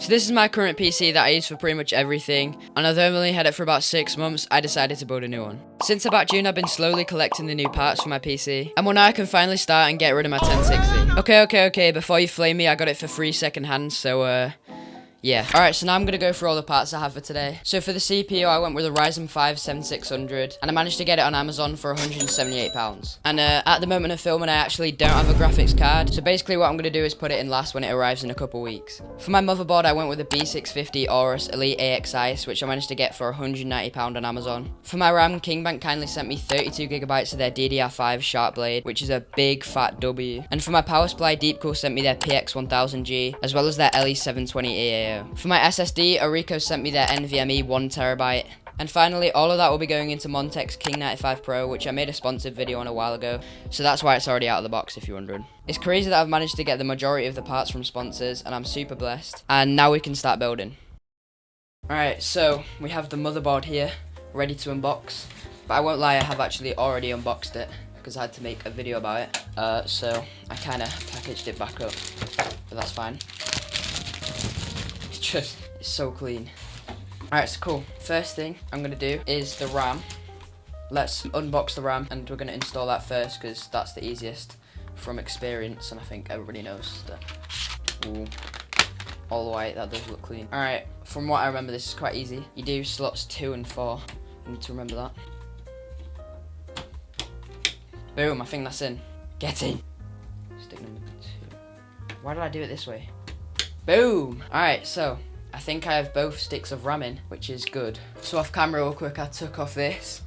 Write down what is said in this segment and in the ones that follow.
So this is my current PC that I use for pretty much everything, and although I've only had it for about 6 months, I decided to build a new one. Since about June, I've been slowly collecting the new parts for my PC, and well, now I can finally start and get rid of my 1060. Okay, before you flame me, I got it for free second hand, so yeah. Alright, so now I'm going to go through all the parts I have for today. So for the CPU, I went with a Ryzen 5 7600, and I managed to get it on Amazon for £178. And at the moment of filming, I actually don't have a graphics card, so basically what I'm going to do is put it in last when it arrives in a couple weeks. For my motherboard, I went with a B650 AORUS Elite AX Ice, which I managed to get for £190 on Amazon. For my RAM, KingBank kindly sent me 32GB of their DDR5 Sharp Blade, which is a big fat W. And for my power supply, Deepcool sent me their PX1000G, as well as their LE720 AAO. For my SSD, AORUS sent me their NVMe 1TB. And finally, all of that will be going into Montech's King 95 Pro, which I made a sponsored video on a while ago, so that's why it's already out of the box if you're wondering. It's crazy that I've managed to get the majority of the parts from sponsors, and I'm super blessed. And now we can start building. Alright, so we have the motherboard here, ready to unbox. But I won't lie, I have actually already unboxed it, because I had to make a video about it. So I kind of packaged it back up, but that's fine. It's so clean. Alright, so cool. First thing I'm going to do is the RAM. Let's unbox the RAM, and we're going to install that first because that's the easiest from experience, and I think everybody knows that. Ooh, all white, that does look clean. Alright, from what I remember, this is quite easy. You do slots 2 and 4. You need to remember that. Boom, I think that's in. Get in. Stick number 2. Why did I do it this way? Boom! Alright, so I think I have both sticks of RAM in, which is good. So off camera real quick, I took off this,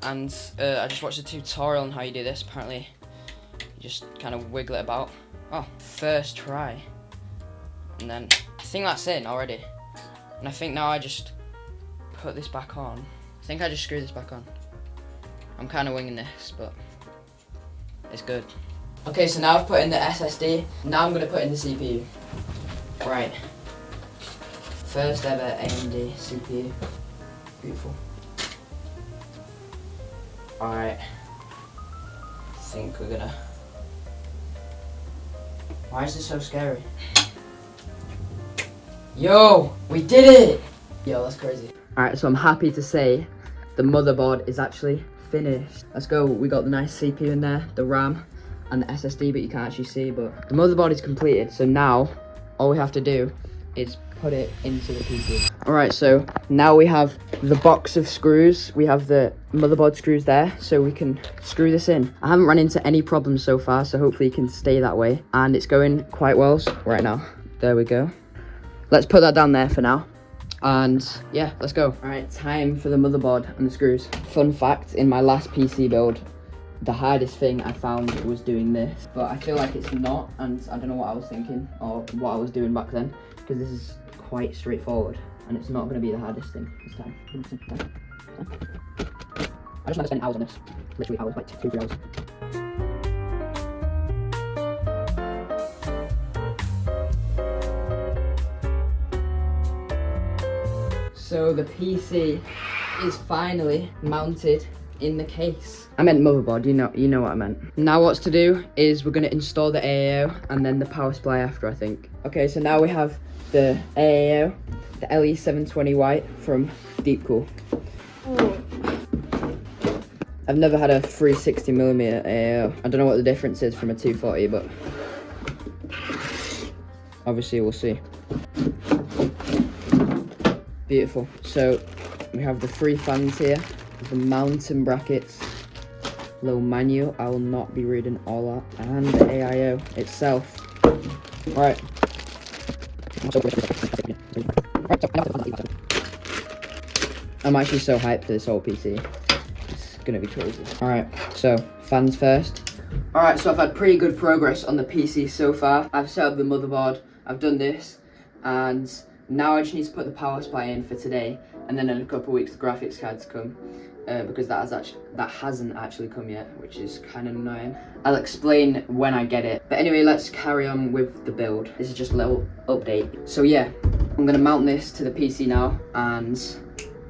and I just watched a tutorial on how you do this. Apparently, you just kind of wiggle it about. Oh, first try. And then, I think that's in already. And I think now I just put this back on. I think I just screw this back on. I'm kind of winging this, but it's good. Okay, so now I've put in the SSD. Now I'm going to put in the CPU. Right. First ever AMD CPU. Beautiful. Alright. I think we're gonna... Why is this so scary? Yo! We did it! Yo, that's crazy. Alright, so I'm happy to say the motherboard is actually finished. Let's go. We got the nice CPU in there, the RAM, and the SSD, but you can't actually see, but the motherboard is completed. So now all we have to do is put it into the PC. Alright, so now we have the box of screws. We have the motherboard screws there, so we can screw this in. I haven't run into any problems so far, so hopefully it can stay that way. And it's going quite well right now. There we go. Let's put that down there for now. And yeah, let's go. Alright, time for the motherboard and the screws. Fun fact, in my last PC build, the hardest thing I found was doing this, but I feel like it's not, and I don't know what I was thinking or what I was doing back then, because this is quite straightforward, and it's not going to be the hardest thing this time. I just remember spending hours on this, literally hours, like 2-3 hours. So the PC is finally mounted in the case. I meant motherboard, you know what I meant. Now what's to do is we're gonna install the AAO and then the power supply after, I think. Okay, so now we have the AAO, the LE720 white from Deepcool. I've never had a 360mm AAO. I don't know what the difference is from a 240, but obviously we'll see. Beautiful. So we have the 3 fans here, the mountain brackets, little manual, I will not be reading all that, and the AIO itself. Right. I'm actually so hyped for this whole PC. It's gonna be crazy. Alright, so fans first. Alright, so I've had pretty good progress on the PC so far. I've set up the motherboard, I've done this, and now I just need to put the power supply in for today, and then in a couple of weeks the graphics cards come, because that hasn't actually come yet, which is kind of annoying. I'll explain when I get it. But anyway, let's carry on with the build. This is just a little update. So yeah, I'm gonna mount this to the PC now and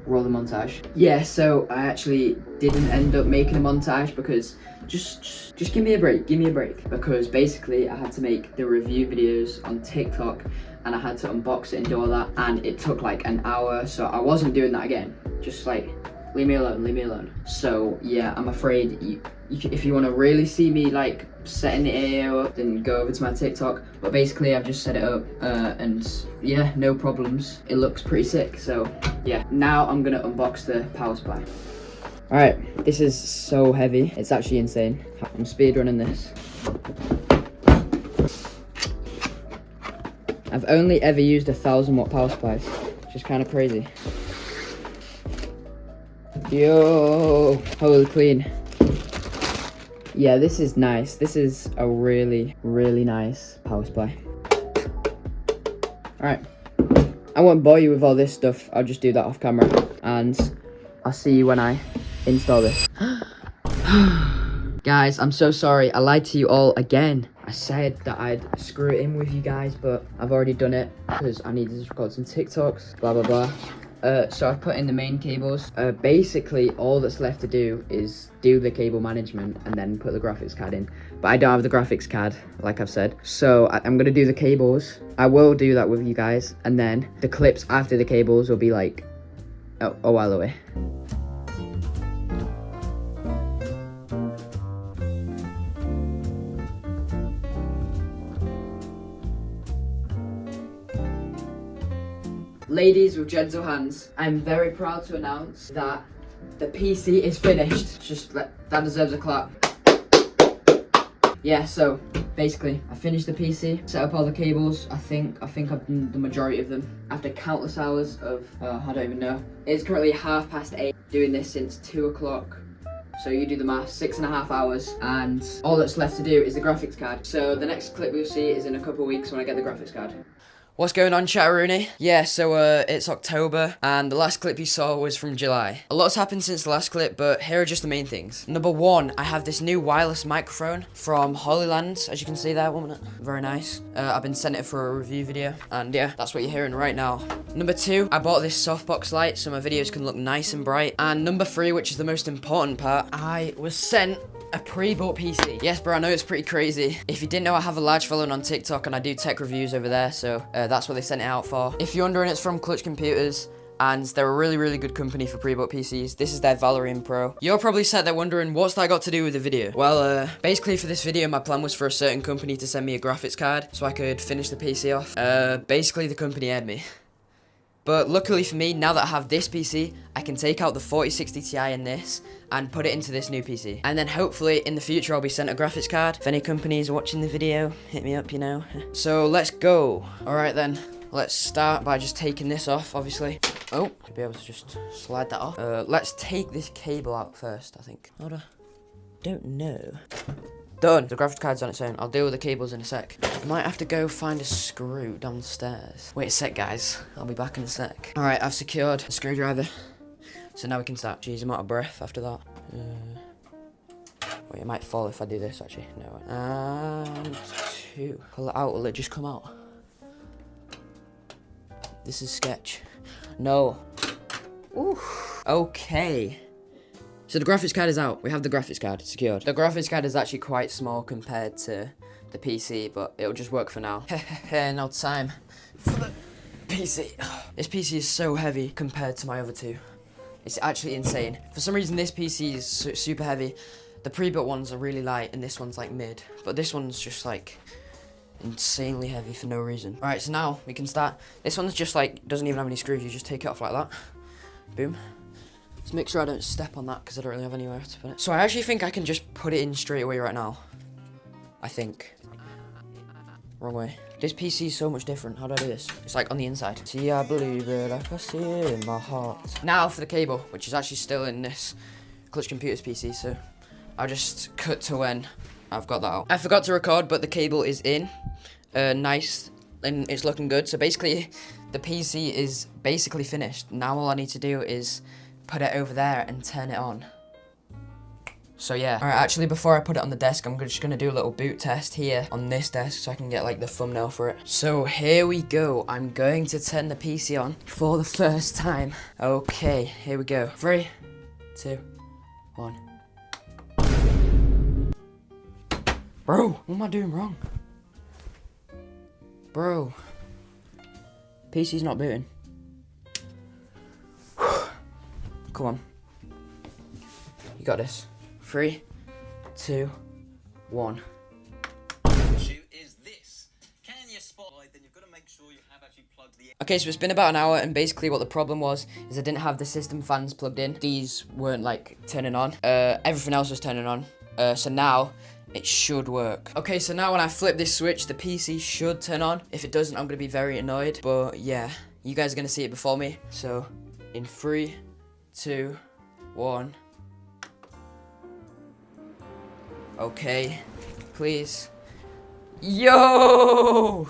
roll the montage. Yeah, so I actually didn't end up making a montage because just give me a break, because basically I had to make the review videos on TikTok and I had to unbox it and do all that, and it took like an hour, so I wasn't doing that again. Just like, leave me alone. So yeah, I'm afraid if you want to really see me like setting the AO up, then go over to my TikTok. But basically I've just set it up and yeah, no problems. It looks pretty sick. So yeah, now I'm gonna unbox the power supply. Alright, this is so heavy, it's actually insane. I'm speedrunning this. I've only ever used 1000 watt power supplies, which is kind of crazy. Yo, holy queen. Yeah, this is nice. This is a really, really nice power supply. Alright, I won't bore you with all this stuff, I'll just do that off camera. And I'll see you when I install this. Guys, I'm so sorry, I lied to you all again. I said that I'd screw it in with you guys, but I've already done it because I needed to record some TikToks, blah blah blah. So I've put in the main cables. Basically all that's left to do is do the cable management and then put the graphics card in. But I don't have the graphics card, like I've said. So I'm gonna do the cables. I will do that with you guys, and then the clips after the cables will be like a while away. Ladies with gentle hands, I'm very proud to announce that the PC is finished. That deserves a clap. Yeah, so basically I finished the PC, set up all the cables. I think I've done the majority of them after countless hours of I don't even know. It's currently 8:30, doing this since 2 o'clock. So you do the math, 6.5 hours, and all that's left to do is the graphics card. So the next clip we'll see is in a couple of weeks when I get the graphics card. What's going on, Chatteroony? Yeah, so it's October, and the last clip you saw was from July. A lot's happened since the last clip, but here are just the main things. Number one, I have this new wireless microphone from Holyland, as you can see there, 1 minute. Very nice. I've been sent it for a review video, and yeah, that's what you're hearing right now. Number two, I bought this softbox light so my videos can look nice and bright. And number three, which is the most important part, I was sent a pre-bought PC. Yes, bro, I know it's pretty crazy. If you didn't know, I have a large following on TikTok and I do tech reviews over there, so that's what they sent it out for. If you're wondering, it's from Clutch Computers, and they're a really, really good company for pre-bought PCs. This is their Valorant Pro. You're probably sat there wondering, what's that got to do with the video? Well, basically for this video, my plan was for a certain company to send me a graphics card so I could finish the PC off. Basically the company aired me. But luckily for me, now that I have this PC, I can take out the 4060 Ti in this and put it into this new PC. And then hopefully in the future, I'll be sent a graphics card. If any companies are watching the video, hit me up, you know. So let's go. All right then, let's start by just taking this off, obviously. Oh, should be able to just slide that off. Let's take this cable out first, I think. Hold on. Don't know. Done. The graphics card's on its own. I'll deal with the cables in a sec. I might have to go find a screw downstairs. Wait a sec, guys. I'll be back in a sec. All right, I've secured a screwdriver. So now we can start. Jeez, I'm out of breath after that. Wait, it might fall if I do this, actually. No. And two. Pull it out. Will it just come out? This is sketch. No. Ooh. Okay. So the graphics card is out. We have the graphics card secured. The graphics card is actually quite small compared to the PC, but it'll just work for now. Now time for the PC. This PC is so heavy compared to my other two. It's actually insane. For some reason, this PC is super heavy. The pre-built ones are really light, and this one's like mid. But this one's just like insanely heavy for no reason. All right, so now we can start. This one's just like, doesn't even have any screws. You just take it off like that. Boom. Just make sure I don't step on that because I don't really have anywhere to put it. So I actually think I can just put it in straight away right now. I think. Wrong way. This PC is so much different. How do I do this? It's like on the inside. See, I believe it, I can see it in my heart. Now for the cable, which is actually still in this Clutch Computers PC, so I'll just cut to when I've got that out. I forgot to record, but the cable is in. Nice, and it's looking good. So basically, the PC is basically finished. Now all I need to do is put it over there and turn it on. So yeah. Alright, actually before I put it on the desk, I'm just gonna do a little boot test here on this desk so I can get like the thumbnail for it. So here we go. I'm going to turn the PC on for the first time. Okay, here we go. 3, 2, 1. Bro, what am I doing wrong? Bro. PC's not booting. Come on. You got this. 3, 2, 1. Okay, so it's been about an hour, and basically what the problem was is I didn't have the system fans plugged in. These weren't like turning on. Everything else was turning on. So now it should work. Okay, so now when I flip this switch, the PC should turn on. If it doesn't, I'm gonna be very annoyed. But yeah, you guys are gonna see it before me. So in 3, 2, 1. Okay, please. Yo!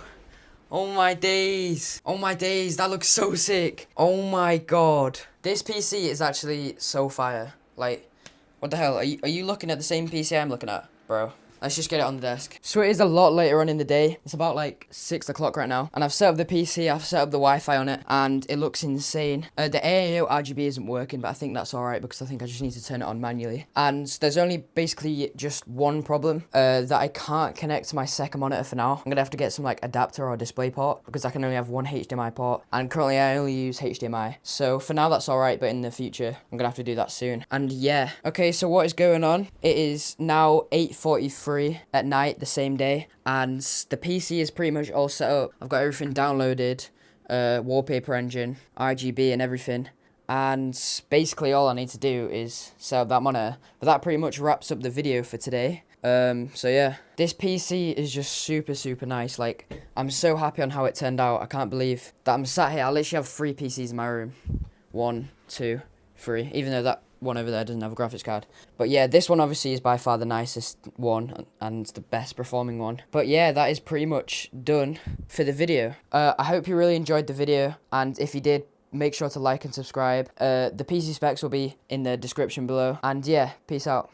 Oh my days. Oh my days, that looks so sick. Oh my god. This PC is actually so fire. Like, what the hell? Are you looking at the same PC I'm looking at, bro? Let's just get it on the desk. So it is a lot later on in the day. It's about like 6 o'clock right now. And I've set up the PC, I've set up the Wi-Fi on it, and it looks insane. The AAO RGB isn't working, but I think that's alright because I think I just need to turn it on manually. And there's only basically just one problem, that I can't connect to my second monitor for now. I'm gonna have to get some like adapter or display port because I can only have one HDMI port. And currently I only use HDMI. So for now that's alright, but in the future, I'm gonna have to do that soon. And yeah. Okay, so what is going on? It is now 8:43 at night the same day, and the PC is pretty much all set up. I've got everything downloaded, wallpaper engine, RGB and everything, and basically all I need to do is set up that monitor. But that pretty much wraps up the video for today. So yeah, this PC is just super nice. Like, I'm so happy on how it turned out. I can't believe that I'm sat here. I literally have 3 PCs in my room. 1, 2, 3, even though that one over there doesn't have a graphics card. But yeah, this one obviously is by far the nicest one and the best performing one. But yeah, that is pretty much done for the video. I hope you really enjoyed the video, and if you did, make sure to like and subscribe. The PC specs will be in the description below, and yeah, peace out.